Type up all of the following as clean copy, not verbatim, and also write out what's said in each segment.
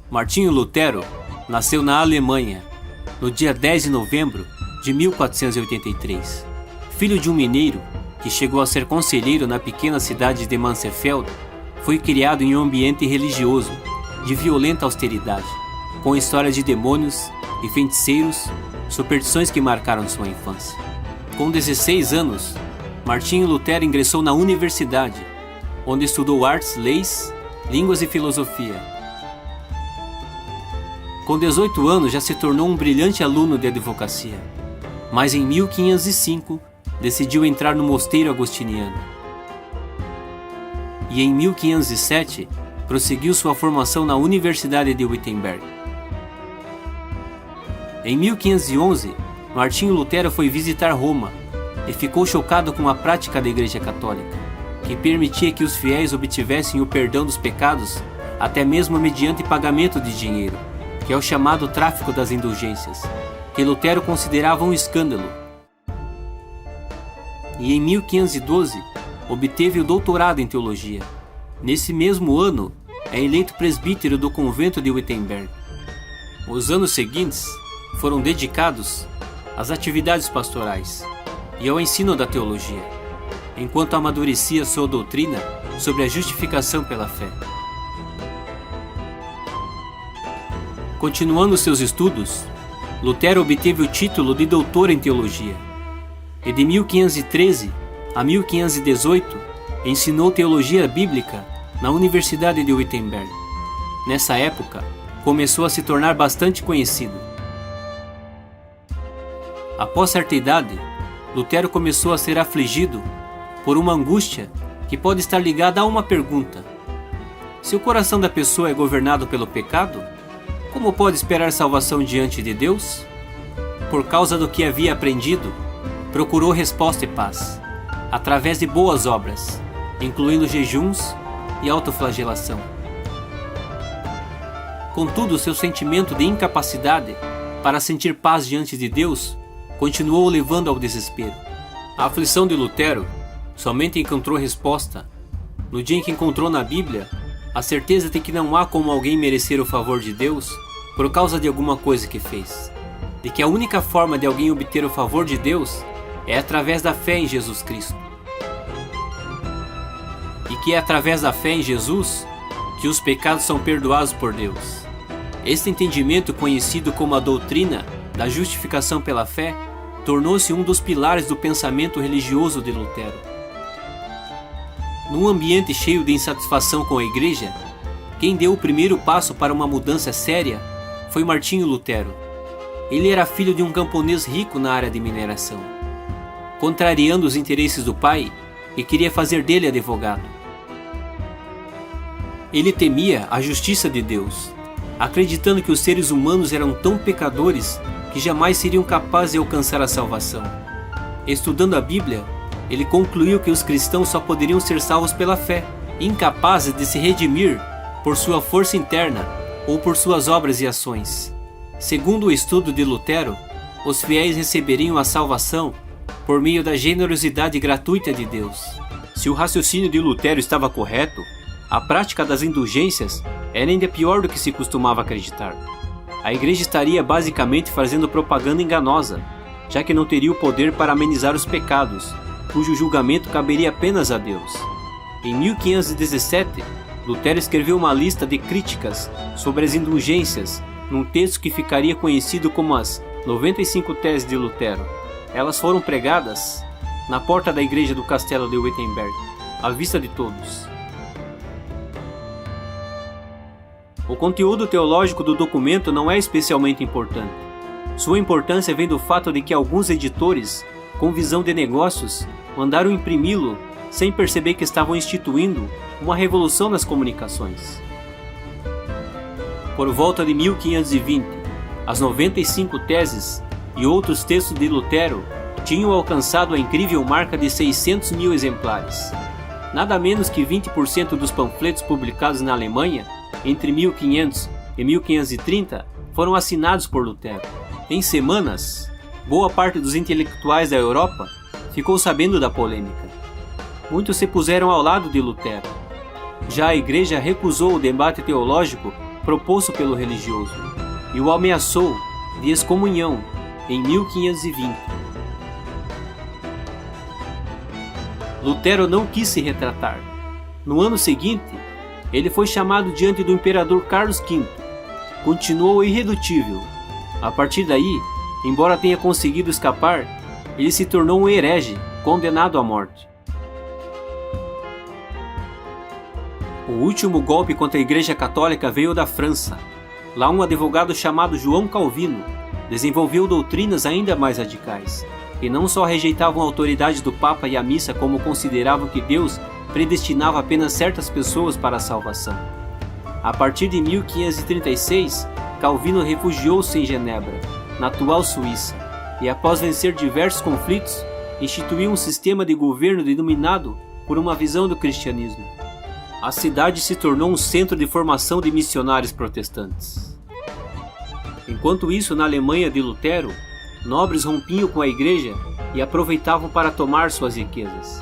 Martinho Lutero nasceu na Alemanha, no dia 10 de novembro de 1483. Filho de um mineiro que chegou a ser conselheiro na pequena cidade de Mansfeld, foi criado em um ambiente religioso de violenta austeridade, com histórias de demônios e feiticeiros, superstições que marcaram sua infância. Com 16 anos, Martinho Lutero ingressou na universidade, onde estudou artes, leis, línguas e filosofia. Com 18 anos já se tornou um brilhante aluno de advocacia, mas em 1505 decidiu entrar no mosteiro agostiniano. E em 1507 prosseguiu sua formação na Universidade de Wittenberg. Em 1511, Martinho Lutero foi visitar Roma e ficou chocado com a prática da Igreja Católica, que permitia que os fiéis obtivessem o perdão dos pecados até mesmo mediante pagamento de dinheiro, que é o chamado tráfico das indulgências, que Lutero considerava um escândalo. E em 1512, obteve o doutorado em teologia. Nesse mesmo ano, é eleito presbítero do convento de Wittenberg. Os anos seguintes foram dedicados às atividades pastorais e ao ensino da teologia, enquanto amadurecia sua doutrina sobre a justificação pela fé. Continuando seus estudos, Lutero obteve o título de doutor em teologia, e de 1513 a 1518 ensinou teologia bíblica na Universidade de Wittenberg. Nessa época, começou a se tornar bastante conhecido. Após certa idade, Lutero começou a ser afligido por uma angústia que pode estar ligada a uma pergunta: se o coração da pessoa é governado pelo pecado, como pode esperar salvação diante de Deus? Por causa do que havia aprendido, procurou resposta e paz, através de boas obras, incluindo jejuns e autoflagelação. Contudo, seu sentimento de incapacidade para sentir paz diante de Deus continuou o levando ao desespero. A aflição de Lutero somente encontrou resposta no dia em que encontrou na Bíblia a certeza de que não há como alguém merecer o favor de Deus por causa de alguma coisa que fez, de que a única forma de alguém obter o favor de Deus é através da fé em Jesus Cristo, e que é através da fé em Jesus que os pecados são perdoados por Deus. Este entendimento, conhecido como a doutrina da justificação pela fé, tornou-se um dos pilares do pensamento religioso de Lutero. Num ambiente cheio de insatisfação com a Igreja, quem deu o primeiro passo para uma mudança séria foi Martinho Lutero. Ele era filho de um camponês rico na área de mineração, contrariando os interesses do pai, que queria fazer dele advogado. Ele temia a justiça de Deus, acreditando que os seres humanos eram tão pecadores que jamais seriam capazes de alcançar a salvação. Estudando a Bíblia, ele concluiu que os cristãos só poderiam ser salvos pela fé, incapazes de se redimir por sua força interna ou por suas obras e ações. Segundo o estudo de Lutero, os fiéis receberiam a salvação por meio da generosidade gratuita de Deus. Se o raciocínio de Lutero estava correto, a prática das indulgências era ainda pior do que se costumava acreditar. A Igreja estaria basicamente fazendo propaganda enganosa, já que não teria o poder para amenizar os pecados, cujo julgamento caberia apenas a Deus. Em 1517, Lutero escreveu uma lista de críticas sobre as indulgências num texto que ficaria conhecido como as 95 Teses de Lutero. Elas foram pregadas na porta da igreja do castelo de Wittenberg, à vista de todos. O conteúdo teológico do documento não é especialmente importante. Sua importância vem do fato de que alguns editores, com visão de negócios, mandaram imprimi-lo sem perceber que estavam instituindo uma revolução nas comunicações. Por volta de 1520, as 95 teses e outros textos de Lutero tinham alcançado a incrível marca de 600 mil exemplares. Nada menos que 20% dos panfletos publicados na Alemanha entre 1500 e 1530 foram assinados por Lutero. Em semanas, boa parte dos intelectuais da Europa ficou sabendo da polêmica. Muitos se puseram ao lado de Lutero. Já a Igreja recusou o debate teológico proposto pelo religioso e o ameaçou de excomunhão em 1520. Lutero não quis se retratar. No ano seguinte, ele foi chamado diante do imperador Carlos V. Continuou irredutível. A partir daí, embora tenha conseguido escapar, ele se tornou um herege, condenado à morte. O último golpe contra a Igreja Católica veio da França. Lá um advogado chamado João Calvino desenvolveu doutrinas ainda mais radicais, que não só rejeitavam a autoridade do Papa e a missa, como consideravam que Deus predestinava apenas certas pessoas para a salvação. A partir de 1536, Calvino refugiou-se em Genebra, na atual Suíça, e após vencer diversos conflitos, instituiu um sistema de governo denominado por uma visão do cristianismo. A cidade se tornou um centro de formação de missionários protestantes. Enquanto isso, na Alemanha de Lutero, nobres rompiam com a igreja e aproveitavam para tomar suas riquezas.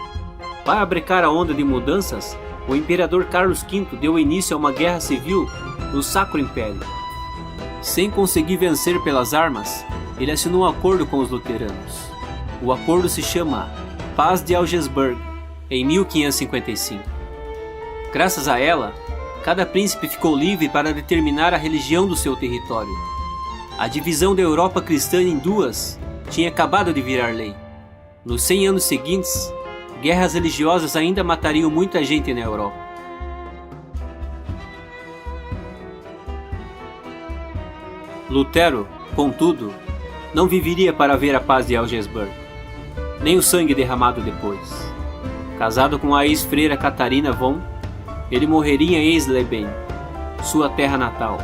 Para brecar a onda de mudanças, o imperador Carlos V deu início a uma guerra civil no Sacro Império. Sem conseguir vencer pelas armas, ele assinou um acordo com os luteranos. O acordo se chama Paz de Augsburgo, em 1555. Graças a ela, cada príncipe ficou livre para determinar a religião do seu território. A divisão da Europa cristã em duas tinha acabado de virar lei. Nos 100 anos seguintes, guerras religiosas ainda matariam muita gente na Europa. Lutero, contudo, não viveria para ver a paz de Augsburgo, nem o sangue derramado depois. Casado com a ex-freira Catarina von, ele morreria em Eisleben, sua terra natal,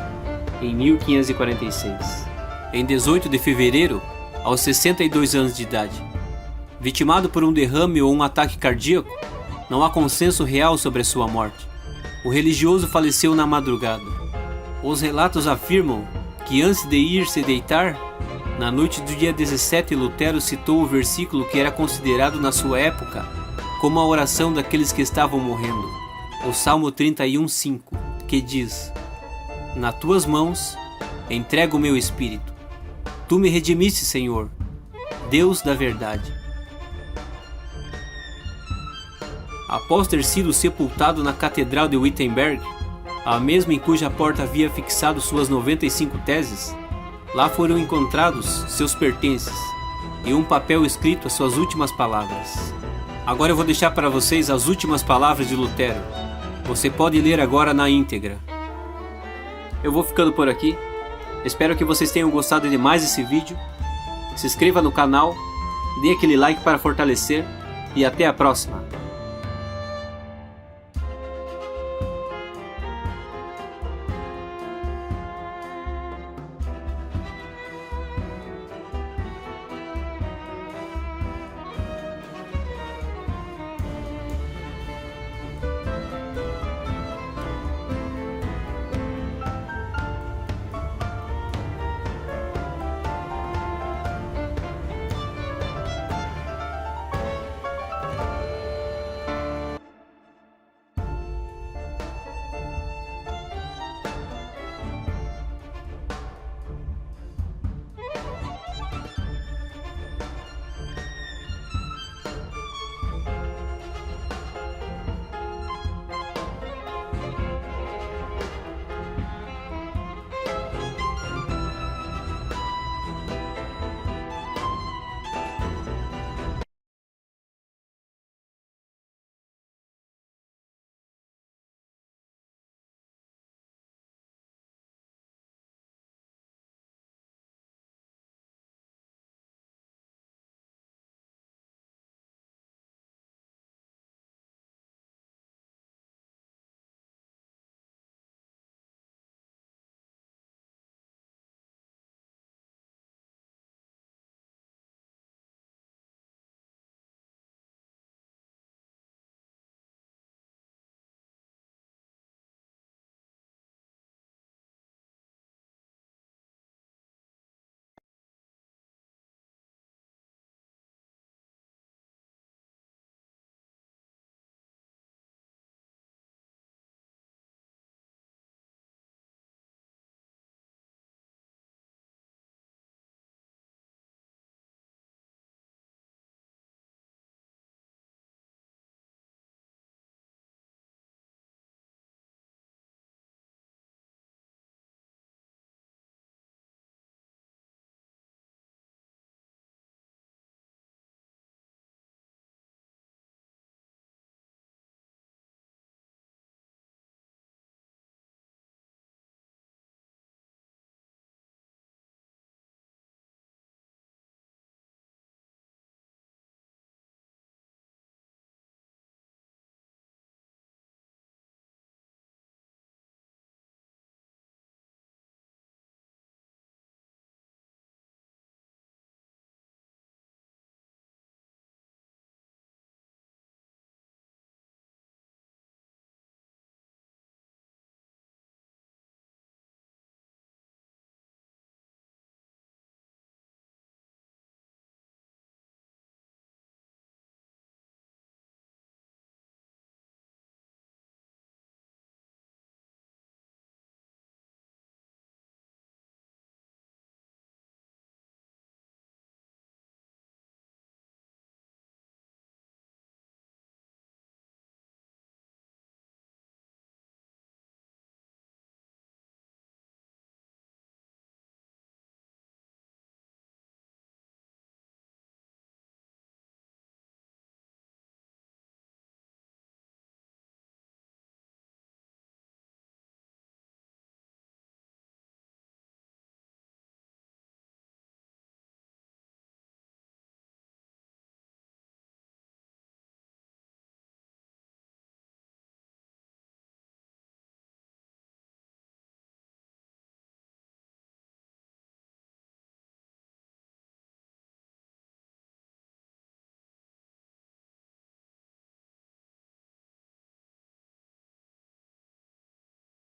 em 1546. Em 18 de fevereiro, aos 62 anos de idade. Vitimado por um derrame ou um ataque cardíaco, não há consenso real sobre a sua morte. O religioso faleceu na madrugada. Os relatos afirmam que antes de ir se deitar, na noite do dia 17, Lutero citou o versículo que era considerado na sua época como a oração daqueles que estavam morrendo, o Salmo 31:5, que diz: "Nas tuas mãos entrego o meu espírito. Tu me redimiste, Senhor, Deus da verdade." Após ter sido sepultado na Catedral de Wittenberg, a mesma em cuja porta havia fixado suas 95 teses, lá foram encontrados seus pertences e um papel escrito as suas últimas palavras. Agora eu vou deixar para vocês as últimas palavras de Lutero. Você pode ler agora na íntegra. Eu vou ficando por aqui. Espero que vocês tenham gostado de mais esse vídeo. Se inscreva no canal, dê aquele like para fortalecer e até a próxima.